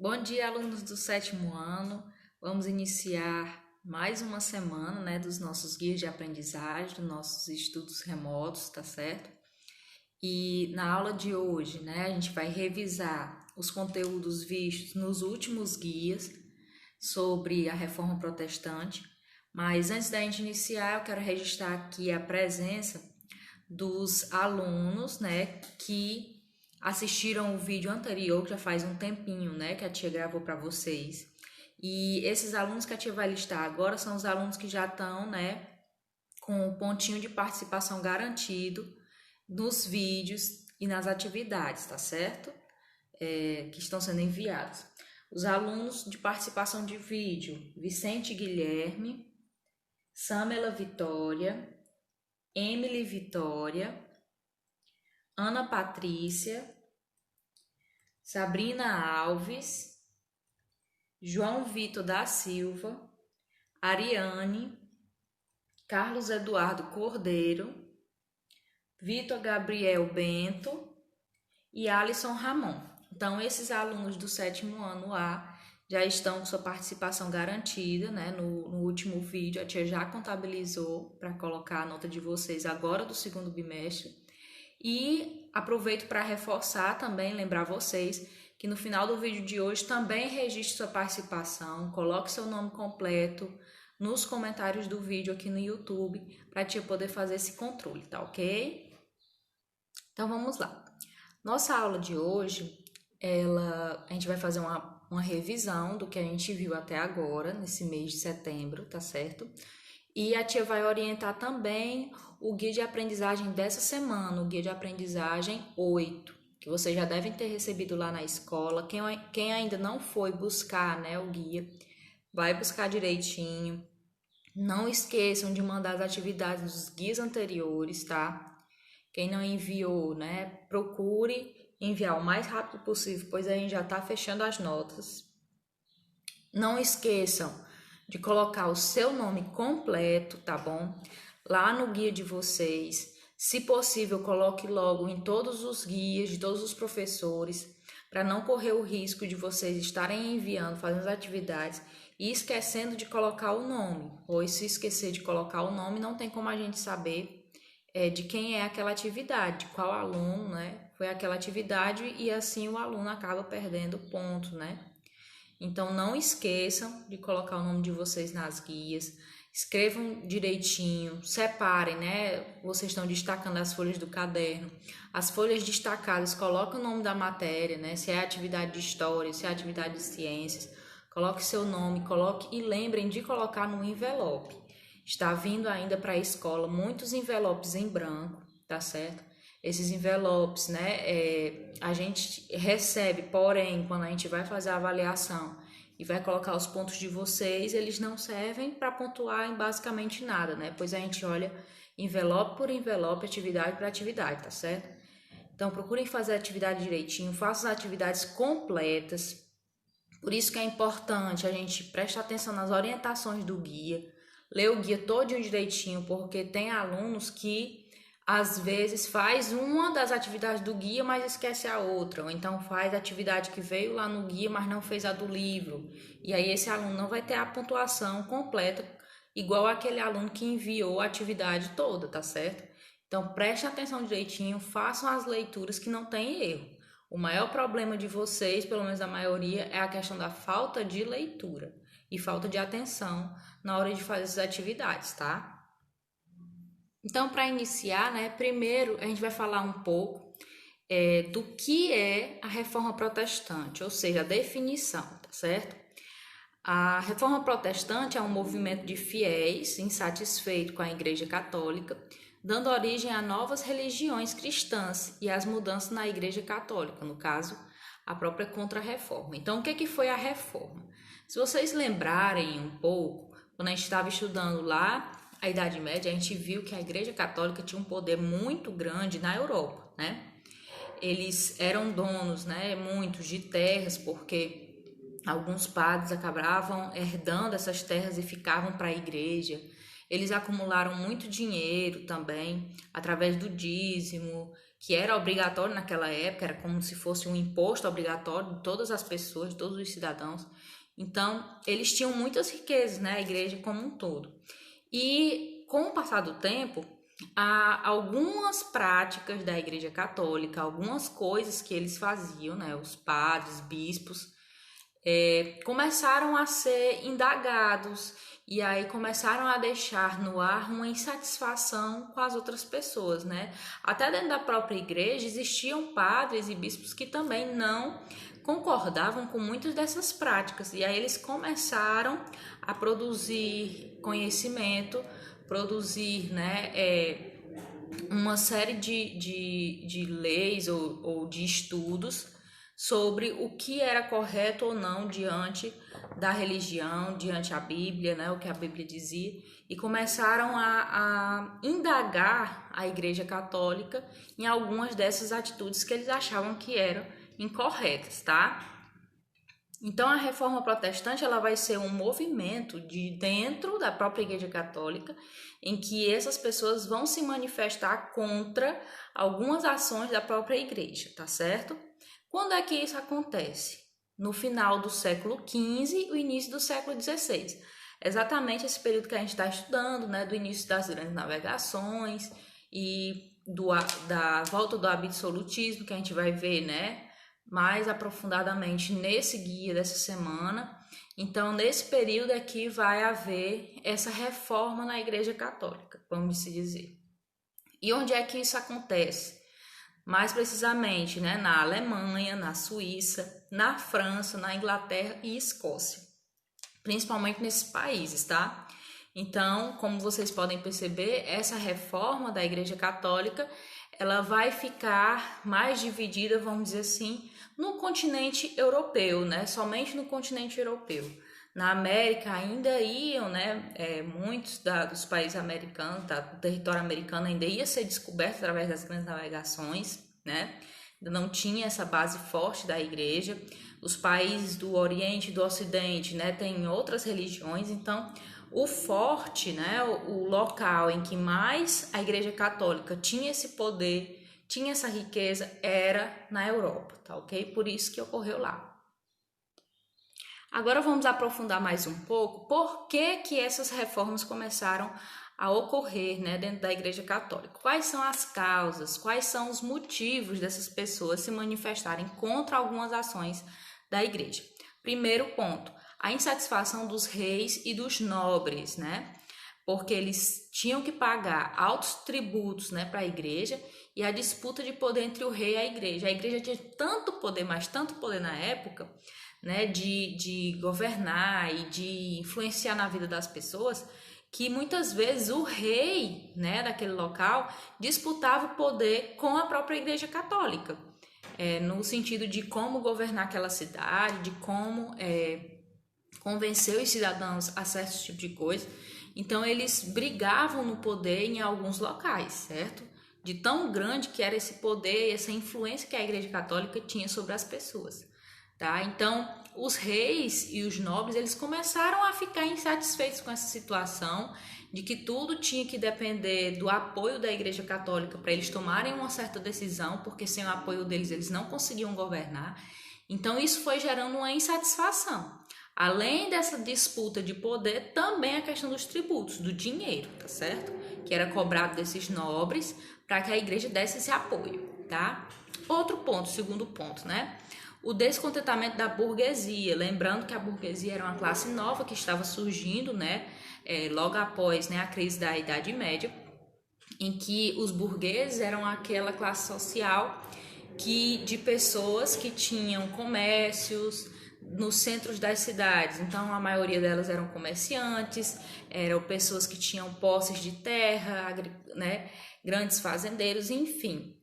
Bom dia, alunos do sétimo ano. Vamos iniciar mais uma semana, dos nossos guias de aprendizagem, dos nossos estudos remotos, tá certo? E na aula de hoje, a gente vai revisar os conteúdos vistos nos últimos guias sobre a Reforma Protestante. Mas antes da gente iniciar, eu quero registrar aqui a presença dos alunos, que assistiram o vídeo anterior, que já faz um tempinho, que a tia gravou para vocês. E esses alunos que a tia vai listar agora são os alunos que já estão, com o pontinho de participação garantido nos vídeos e nas atividades, tá certo? Que estão sendo enviados. Os alunos de participação de vídeo: Vicente Guilherme, Samela Vitória, Emily Vitória, Ana Patrícia, Sabrina Alves, João Vitor da Silva, Ariane, Carlos Eduardo Cordeiro, Vitor Gabriel Bento e Alisson Ramon. Então, esses alunos do sétimo ano A já estão com sua participação garantida, No último vídeo, a tia já contabilizou para colocar a nota de vocês agora do segundo bimestre. E aproveito para reforçar também, lembrar vocês que no final do vídeo de hoje também registre sua participação, coloque seu nome completo nos comentários do vídeo aqui no YouTube para a tia poder fazer esse controle, tá ok? Então vamos lá. Nossa aula de hoje, a gente vai fazer uma revisão do que a gente viu até agora, nesse mês de setembro, tá certo? E a tia vai orientar também o guia de aprendizagem dessa semana, o guia de aprendizagem 8, que vocês já devem ter recebido lá na escola. Quem ainda não foi buscar, o guia, vai buscar direitinho. Não esqueçam de mandar as atividades dos guias anteriores, tá? Quem não enviou, procure enviar o mais rápido possível, pois a gente já tá fechando as notas. Não esqueçam de colocar o seu nome completo, tá bom? Lá no guia de vocês. Se possível, coloque logo em todos os guias de todos os professores, para não correr o risco de vocês estarem enviando, fazendo as atividades e esquecendo de colocar o nome. Pois se esquecer de colocar o nome, não tem como a gente saber de quem é aquela atividade, de qual aluno, foi aquela atividade, e assim o aluno acaba perdendo ponto, Então, não esqueçam de colocar o nome de vocês nas guias, escrevam direitinho, separem, Vocês estão destacando as folhas do caderno. As folhas destacadas, coloquem o nome da matéria, Se é atividade de história, se é atividade de ciências, coloque seu nome, e lembrem de colocar no envelope. Está vindo ainda para a escola muitos envelopes em branco, tá certo? Esses envelopes, a gente recebe, porém, quando a gente vai fazer a avaliação e vai colocar os pontos de vocês, eles não servem para pontuar em basicamente nada, Pois a gente olha envelope por envelope, atividade por atividade, tá certo? Então, procurem fazer a atividade direitinho, façam as atividades completas. Por isso que é importante a gente prestar atenção nas orientações do guia, ler o guia todinho direitinho, porque tem alunos que às vezes faz uma das atividades do guia, mas esquece a outra, ou então faz a atividade que veio lá no guia, mas não fez a do livro. E aí esse aluno não vai ter a pontuação completa, igual aquele aluno que enviou a atividade toda, tá certo? Então preste atenção direitinho, façam as leituras que não tem erro. O maior problema de vocês, pelo menos a maioria, é a questão da falta de leitura e falta de atenção na hora de fazer essas atividades, tá? Então, para iniciar, primeiro a gente vai falar um pouco do que é a Reforma Protestante, ou seja, a definição, tá certo? A Reforma Protestante é um movimento de fiéis insatisfeitos com a Igreja Católica, dando origem a novas religiões cristãs e as mudanças na Igreja Católica, no caso, a própria Contra-Reforma. Então, o que foi a Reforma? Se vocês lembrarem um pouco, quando a gente estava estudando lá a Idade Média, a gente viu que a Igreja Católica tinha um poder muito grande na Europa, Eles eram donos, muitos de terras, porque alguns padres acabavam herdando essas terras e ficavam para a igreja. Eles acumularam muito dinheiro também, através do dízimo, que era obrigatório naquela época, era como se fosse um imposto obrigatório de todas as pessoas, de todos os cidadãos. Então, eles tinham muitas riquezas, né, a igreja como um todo. E com o passar do tempo, há algumas práticas da Igreja Católica, algumas coisas que eles faziam, né, os padres, bispos, começaram a ser indagados e aí começaram a deixar no ar uma insatisfação com as outras pessoas, né? Até dentro da própria igreja existiam padres e bispos que também não concordavam com muitas dessas práticas e aí eles começaram a produzir conhecimento, produzir, né, uma série de leis ou de estudos sobre o que era correto ou não diante da religião, diante a Bíblia, né, o que a Bíblia dizia, e começaram a indagar a Igreja Católica em algumas dessas atitudes que eles achavam que eram incorretas, tá? Então a Reforma Protestante ela vai ser um movimento de dentro da própria Igreja Católica em que essas pessoas vão se manifestar contra algumas ações da própria igreja, tá certo? Quando é que isso acontece? No final do século XV e o início do século XVI. Exatamente esse período que a gente está estudando, né, do início das grandes navegações e da volta do absolutismo, que a gente vai ver, né, mais aprofundadamente nesse guia dessa semana. Então, nesse período aqui vai haver essa reforma na Igreja Católica, vamos se dizer. E onde é que isso acontece? Mais precisamente, né, na Alemanha, na Suíça, na França, na Inglaterra e Escócia, principalmente nesses países, tá? Então, como vocês podem perceber, essa reforma da Igreja Católica, ela vai ficar mais dividida, vamos dizer assim, no continente europeu, né? Somente no continente europeu. Na América ainda iam, né? Muitos dos países americanos, do território americano ainda ia ser descoberto através das grandes navegações, né? Ainda não tinha essa base forte da igreja. Os países do Oriente e do Ocidente, né? Tem outras religiões, então o forte, né? O local em que mais a Igreja Católica tinha esse poder, tinha essa riqueza, era na Europa, tá ok? Por isso que ocorreu lá. Agora vamos aprofundar mais um pouco por que essas reformas começaram a ocorrer, né, dentro da Igreja Católica. Quais são as causas, quais são os motivos dessas pessoas se manifestarem contra algumas ações da Igreja? Primeiro ponto, a insatisfação dos reis e dos nobres, né? Porque eles tinham que pagar altos tributos, né, para a Igreja, e a disputa de poder entre o rei e a Igreja. A Igreja tinha tanto poder, mas tanto poder na época, né, de governar e de influenciar na vida das pessoas, que muitas vezes o rei, né, daquele local disputava o poder com a própria Igreja Católica, no sentido de como governar aquela cidade, de como convencer os cidadãos a certos tipos de coisa. Então eles brigavam no poder em alguns locais, certo? De tão grande que era esse poder e essa influência que a Igreja Católica tinha sobre as pessoas. Tá? Então, os reis e os nobres, eles começaram a ficar insatisfeitos com essa situação de que tudo tinha que depender do apoio da Igreja Católica para eles tomarem uma certa decisão, porque sem o apoio deles eles não conseguiam governar. Então, isso foi gerando uma insatisfação. Além dessa disputa de poder, também a questão dos tributos, do dinheiro, tá certo? Que era cobrado desses nobres para que a igreja desse esse apoio, tá? Outro ponto, segundo ponto, né? O descontentamento da burguesia, lembrando que a burguesia era uma classe nova que estava surgindo, né, logo após, né, a crise da Idade Média, em que os burgueses eram aquela classe social de pessoas que tinham comércios nos centros das cidades. Então, a maioria delas eram comerciantes, eram pessoas que tinham posses de terra, né, grandes fazendeiros, enfim.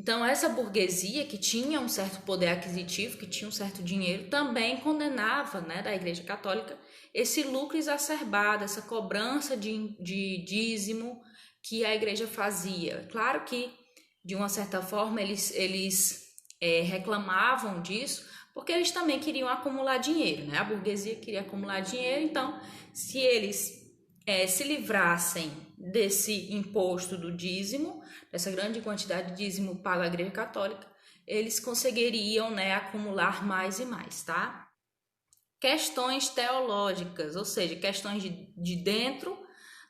Então, essa burguesia que tinha um certo poder aquisitivo, que tinha um certo dinheiro, também condenava, né, da Igreja Católica esse lucro exacerbado, essa cobrança de dízimo que a Igreja fazia. Claro que, de uma certa forma, eles reclamavam disso, porque eles também queriam acumular dinheiro, né? A burguesia queria acumular dinheiro, então, se eles se livrassem desse imposto do dízimo, dessa grande quantidade de dízimo pago à Igreja Católica, eles conseguiriam, né, acumular mais e mais, tá? Questões teológicas, ou seja, questões de dentro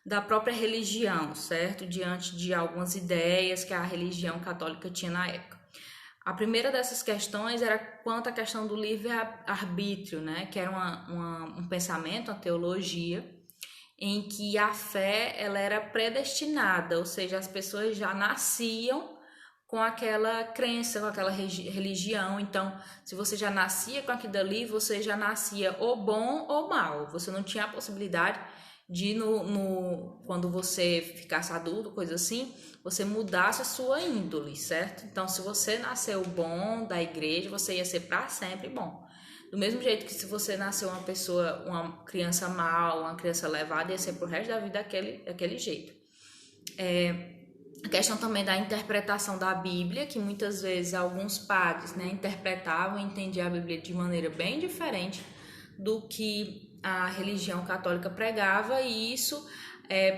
da própria religião, certo? Diante de algumas ideias que a religião católica tinha na época. A primeira dessas questões era quanto à questão do livre-arbítrio, né? Que era um pensamento, uma teologia, em que a fé ela era predestinada, ou seja, as pessoas já nasciam com aquela crença, com aquela religião. Então, se você já nascia com aquilo ali, você já nascia ou bom ou mal. Você não tinha a possibilidade de, quando você ficasse adulto, coisa assim, você mudasse a sua índole, certo? Então, se você nasceu bom da igreja, você ia ser para sempre bom. Do mesmo jeito que se você nasceu uma criança mal, uma criança levada, ia ser pro resto da vida daquele jeito. A questão também da interpretação da Bíblia, que muitas vezes alguns padres, né, interpretavam e entendiam a Bíblia de maneira bem diferente do que a religião católica pregava, e isso,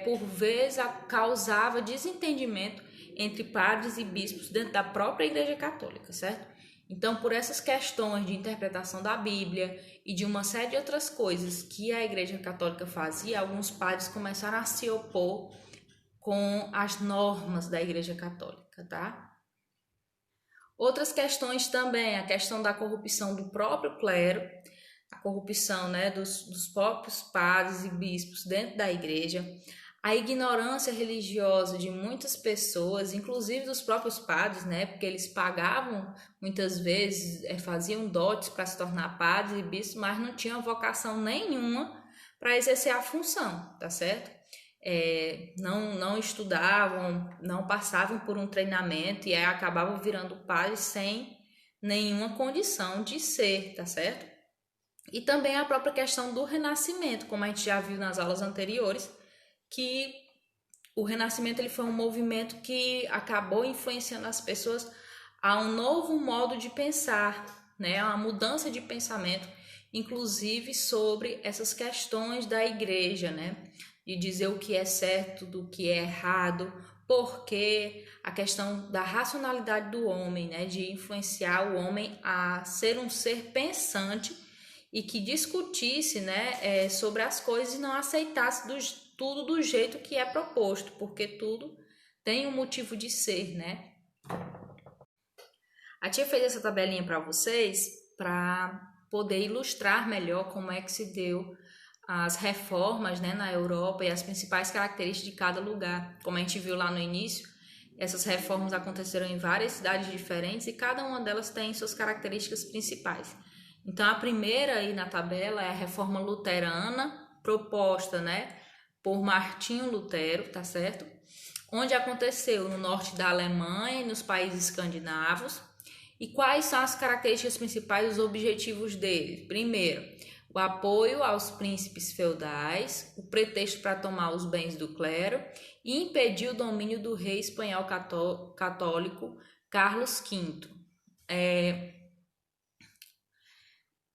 por vezes, causava desentendimento entre padres e bispos dentro da própria Igreja Católica, certo? Então, por essas questões de interpretação da Bíblia e de uma série de outras coisas que a Igreja Católica fazia, alguns padres começaram a se opor com as normas da Igreja Católica, tá? Outras questões também, a questão da corrupção do próprio clero, a corrupção, né, dos próprios padres e bispos dentro da igreja, a ignorância religiosa de muitas pessoas, inclusive dos próprios padres, né, porque eles pagavam muitas vezes, faziam dotes para se tornar padres e bispos, mas não tinham vocação nenhuma para exercer a função, tá certo? Não estudavam, não passavam por um treinamento e aí acabavam virando padres sem nenhuma condição de ser, tá certo? E também a própria questão do renascimento, como a gente já viu nas aulas anteriores, que o renascimento ele foi um movimento que acabou influenciando as pessoas a um novo modo de pensar, né? Uma mudança de pensamento, inclusive sobre essas questões da igreja, né? De dizer o que é certo do que é errado, porque a questão da racionalidade do homem, né? De influenciar o homem a ser um ser pensante e que discutisse, né, sobre as coisas e não aceitasse tudo do jeito que é proposto, porque tudo tem um motivo de ser, né? A tia fez essa tabelinha para vocês para poder ilustrar melhor como é que se deu as reformas, né, na Europa e as principais características de cada lugar. Como a gente viu lá no início, essas reformas aconteceram em várias cidades diferentes e cada uma delas tem suas características principais. Então, a primeira aí na tabela é a reforma luterana, proposta, né, por Martinho Lutero, tá certo? Onde aconteceu no norte da Alemanha e nos países escandinavos. E quais são as características principais, os objetivos dele? Primeiro, o apoio aos príncipes feudais, o pretexto para tomar os bens do clero e impedir o domínio do rei espanhol católico Carlos V.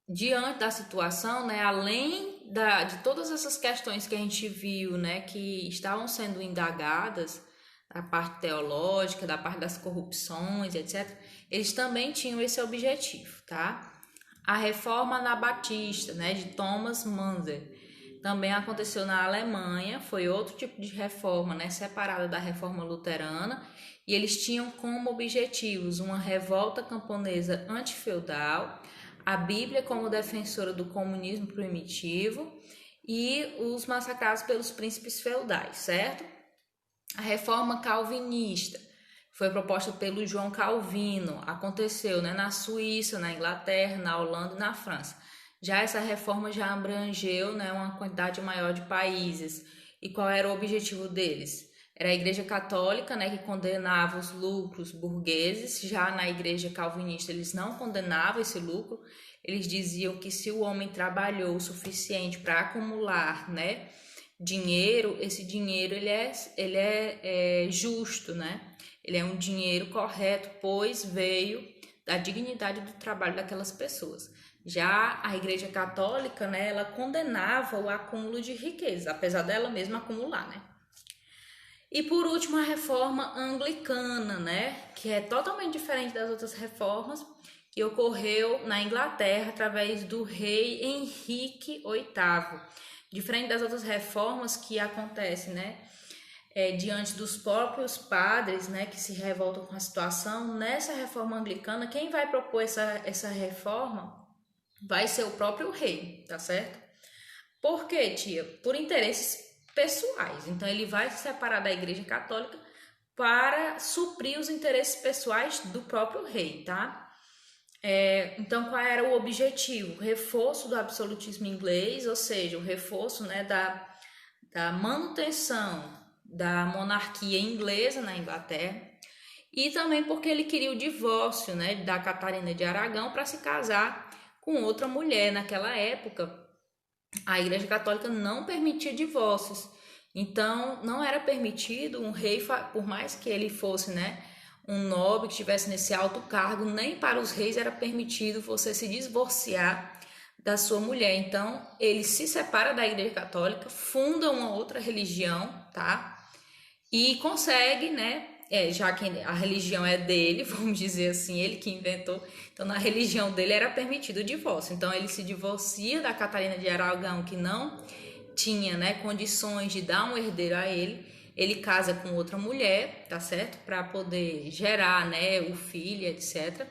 Diante da situação, né, além de todas essas questões que a gente viu, né, que estavam sendo indagadas, da parte teológica, da parte das corrupções, etc., eles também tinham esse objetivo, tá? A reforma anabatista, né, de Thomas Manzer, também aconteceu na Alemanha, foi outro tipo de reforma, né, separada da reforma luterana, e eles tinham como objetivos uma revolta camponesa antifeudal, a Bíblia como defensora do comunismo primitivo e os massacrados pelos príncipes feudais, certo? A reforma calvinista foi proposta pelo João Calvino, aconteceu, né, na Suíça, na Inglaterra, na Holanda e na França. Já essa reforma já abrangeu, né, uma quantidade maior de países. E qual era o objetivo deles? Era a Igreja Católica, né, que condenava os lucros burgueses. Já na Igreja Calvinista eles não condenavam esse lucro. Eles diziam que se o homem trabalhou o suficiente para acumular, né, dinheiro, esse dinheiro ele é justo, né? Ele é um dinheiro correto, pois veio da dignidade do trabalho daquelas pessoas. Já a Igreja Católica, né, ela condenava o acúmulo de riqueza, apesar dela mesma acumular, né? E por último, a reforma anglicana, né, que é totalmente diferente das outras reformas, que ocorreu na Inglaterra através do rei Henrique VIII. Diferente das outras reformas que acontecem, né, diante dos próprios padres, né, que se revoltam com a situação, nessa reforma anglicana, quem vai propor essa reforma vai ser o próprio rei, tá certo? Por quê, tia? Por interesses pessoais. Então, ele vai se separar da Igreja Católica para suprir os interesses pessoais do próprio rei, tá? Então, qual era o objetivo? O reforço do absolutismo inglês, ou seja, o reforço, né, da manutenção da monarquia inglesa na Inglaterra, e também porque ele queria o divórcio, né, da Catarina de Aragão para se casar com outra mulher. Naquela época, a Igreja Católica não permitia divórcios. Então, não era permitido um rei, por mais que ele fosse, né, um nobre que estivesse nesse alto cargo, nem para os reis era permitido você se divorciar da sua mulher. Então, ele se separa da Igreja Católica, funda uma outra religião, tá? E consegue, né, já que a religião é dele, vamos dizer assim, ele que inventou, então na religião dele era permitido o divórcio. Então ele se divorcia da Catarina de Aragão, que não tinha, né, condições de dar um herdeiro a ele casa com outra mulher, tá certo? Para poder gerar, né, o filho, etc.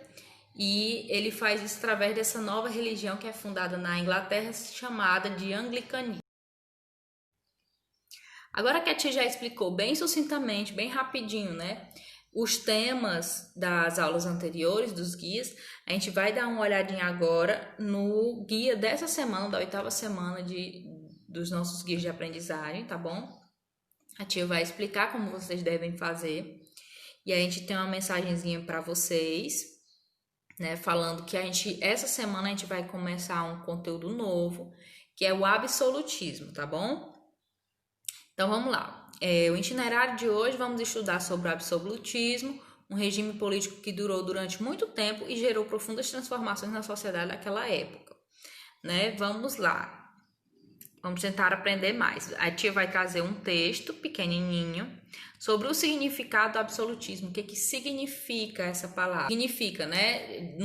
E ele faz isso através dessa nova religião que é fundada na Inglaterra, chamada de anglicanismo. Agora que a tia já explicou bem sucintamente, bem rapidinho, né, os temas das aulas anteriores, dos guias, a gente vai dar uma olhadinha agora no guia dessa semana, da 8ª semana dos nossos guias de aprendizagem, tá bom? A tia vai explicar como vocês devem fazer. E a gente tem uma mensagenzinha para vocês, né, falando que essa semana a gente vai começar um conteúdo novo, que é o absolutismo, tá bom? Então vamos lá. O itinerário de hoje vamos estudar sobre o absolutismo, um regime político que durou durante muito tempo e gerou profundas transformações na sociedade daquela época, né? Vamos lá. Vamos tentar aprender mais. A tia vai trazer um texto pequenininho sobre o significado do absolutismo. O que significa essa palavra? Significa, né?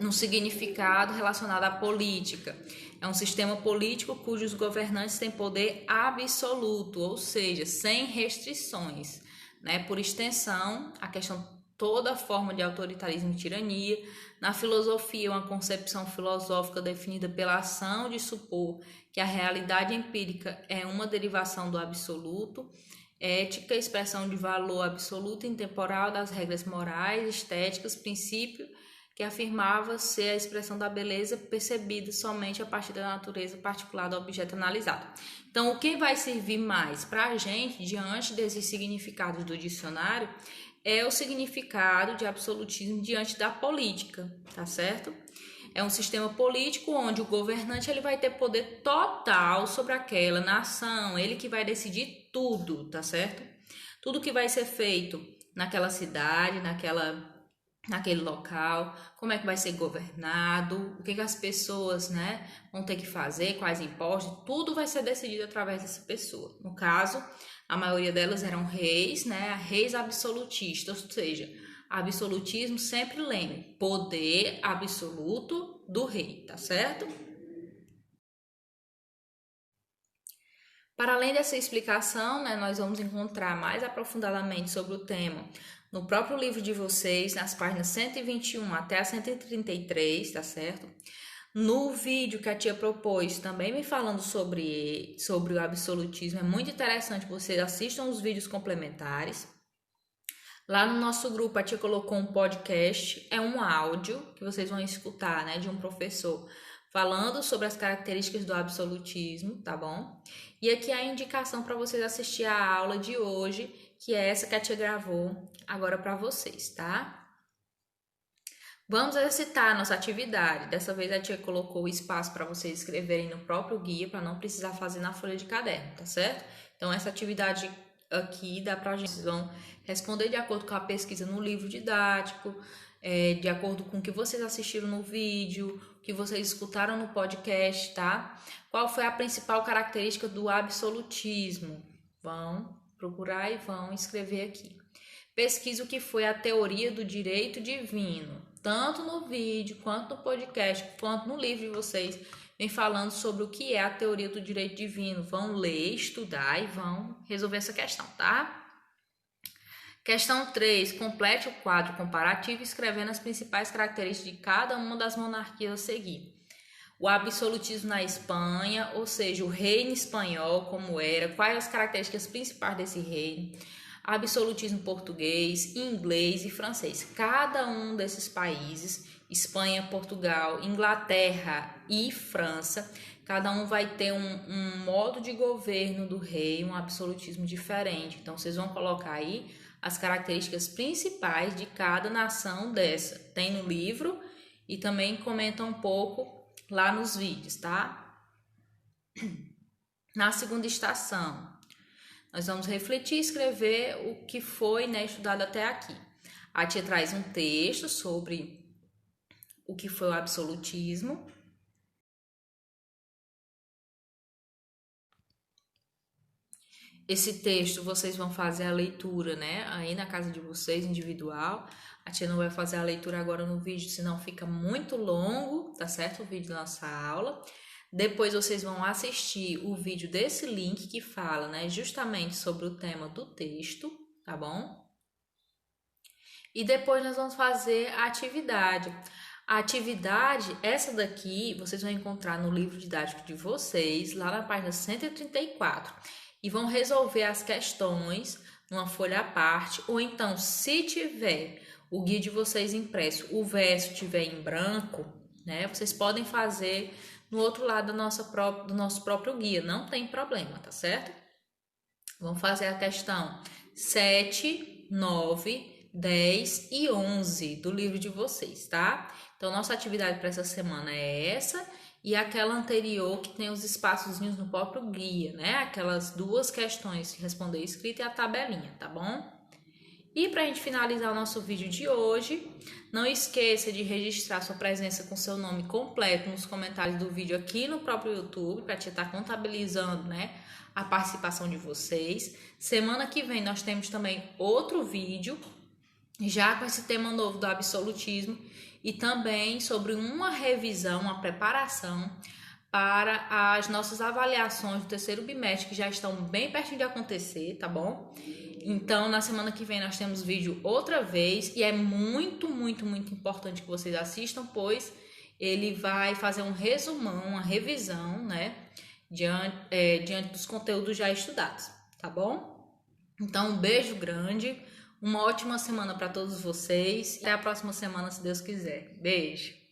Num significado relacionado à política. É um sistema político cujos governantes têm poder absoluto, ou seja, sem restrições, né? Por extensão, a questão toda forma de autoritarismo e tirania. Na filosofia, uma concepção filosófica definida pela ação de supor que a realidade empírica é uma derivação do absoluto. Ética, expressão de valor absoluto e intemporal das regras morais, estéticas, princípio que afirmava ser a expressão da beleza percebida somente a partir da natureza particular do objeto analisado. Então, o que vai servir mais para a gente, diante desses significados do dicionário, é o significado de absolutismo diante da política, tá certo? É um sistema político onde o governante ele vai ter poder total sobre aquela nação, ele que vai decidir tudo, tá certo? Tudo que vai ser feito naquela cidade, naquele local, como é que vai ser governado, o que as pessoas, né, vão ter que fazer, quais impostos, tudo vai ser decidido através dessa pessoa. No caso, a maioria delas eram reis, né, reis absolutistas, ou seja, absolutismo sempre lembre, poder absoluto do rei, tá certo? Para além dessa explicação, né, nós vamos encontrar mais aprofundadamente sobre o tema no próprio livro de vocês, nas páginas 121 até a 133, tá certo? No vídeo que a tia propôs, também me falando sobre o absolutismo, é muito interessante que vocês assistam os vídeos complementares. Lá no nosso grupo, a tia colocou um podcast, é um áudio que vocês vão escutar, né, de um professor falando sobre as características do absolutismo, tá bom? E aqui a indicação para vocês assistir a aula de hoje, que é essa que a tia gravou agora para vocês, tá? Vamos exercitar a nossa atividade. Dessa vez a tia colocou o espaço para vocês escreverem no próprio guia, para não precisar fazer na folha de caderno, tá certo? Então essa atividade aqui dá pra gente, vocês vão responder de acordo com a pesquisa no livro didático, de acordo com o que vocês assistiram no vídeo, o que vocês escutaram no podcast, tá? Qual foi a principal característica do absolutismo? Vão procurar e vão escrever aqui. Pesquisa o que foi a teoria do direito divino, tanto no vídeo, quanto no podcast, quanto no livro de vocês, vem falando sobre o que é a teoria do direito divino. Vão ler, estudar e vão resolver essa questão, tá? Questão 3. Complete o quadro comparativo escrevendo as principais características de cada uma das monarquias a seguir. O absolutismo na Espanha, ou seja, o reino espanhol, como era, quais as características principais desse reino. Absolutismo português, inglês e francês. Cada um desses países, Espanha, Portugal, Inglaterra e França, cada um vai ter um modo de governo do rei, um absolutismo diferente. Então, vocês vão colocar aí as características principais de cada nação dessa. Tem no livro e também comenta um pouco lá nos vídeos, tá? Na segunda estação, nós vamos refletir e escrever o que foi, estudado até aqui. A tia traz um texto sobre o que foi o absolutismo. Esse texto vocês vão fazer a leitura, aí na casa de vocês, individual. A tia não vai fazer a leitura agora no vídeo, senão fica muito longo, tá certo? O vídeo da nossa aula. Depois vocês vão assistir o vídeo desse link que fala, justamente sobre o tema do texto, tá bom? E depois nós vamos fazer a atividade. A atividade, essa daqui, vocês vão encontrar no livro didático de vocês, lá na página 134. E vão resolver as questões numa folha à parte, ou então, se tiver o guia de vocês impresso, o verso tiver em branco, vocês podem fazer no outro lado do nosso próprio guia, não tem problema, tá certo? Vamos fazer a questão 7, 9, 10 e 11 do livro de vocês, tá? Então, nossa atividade para essa semana é essa e aquela anterior que tem os espaçozinhos no próprio guia, Aquelas duas questões, responder escrito e a tabelinha, tá bom? E para a gente finalizar o nosso vídeo de hoje, não esqueça de registrar sua presença com seu nome completo nos comentários do vídeo aqui no próprio YouTube, para te estar contabilizando, a participação de vocês. Semana que vem nós temos também outro vídeo, já com esse tema novo do absolutismo, e também sobre uma revisão, uma preparação para as nossas avaliações do terceiro bimestre, que já estão bem pertinho de acontecer, tá bom? Então, na semana que vem nós temos vídeo outra vez, e é muito, muito, muito importante que vocês assistam, pois ele vai fazer um resumão, uma revisão, diante dos conteúdos já estudados, tá bom? Então, um beijo grande, uma ótima semana para todos vocês, até a próxima semana, se Deus quiser. Beijo!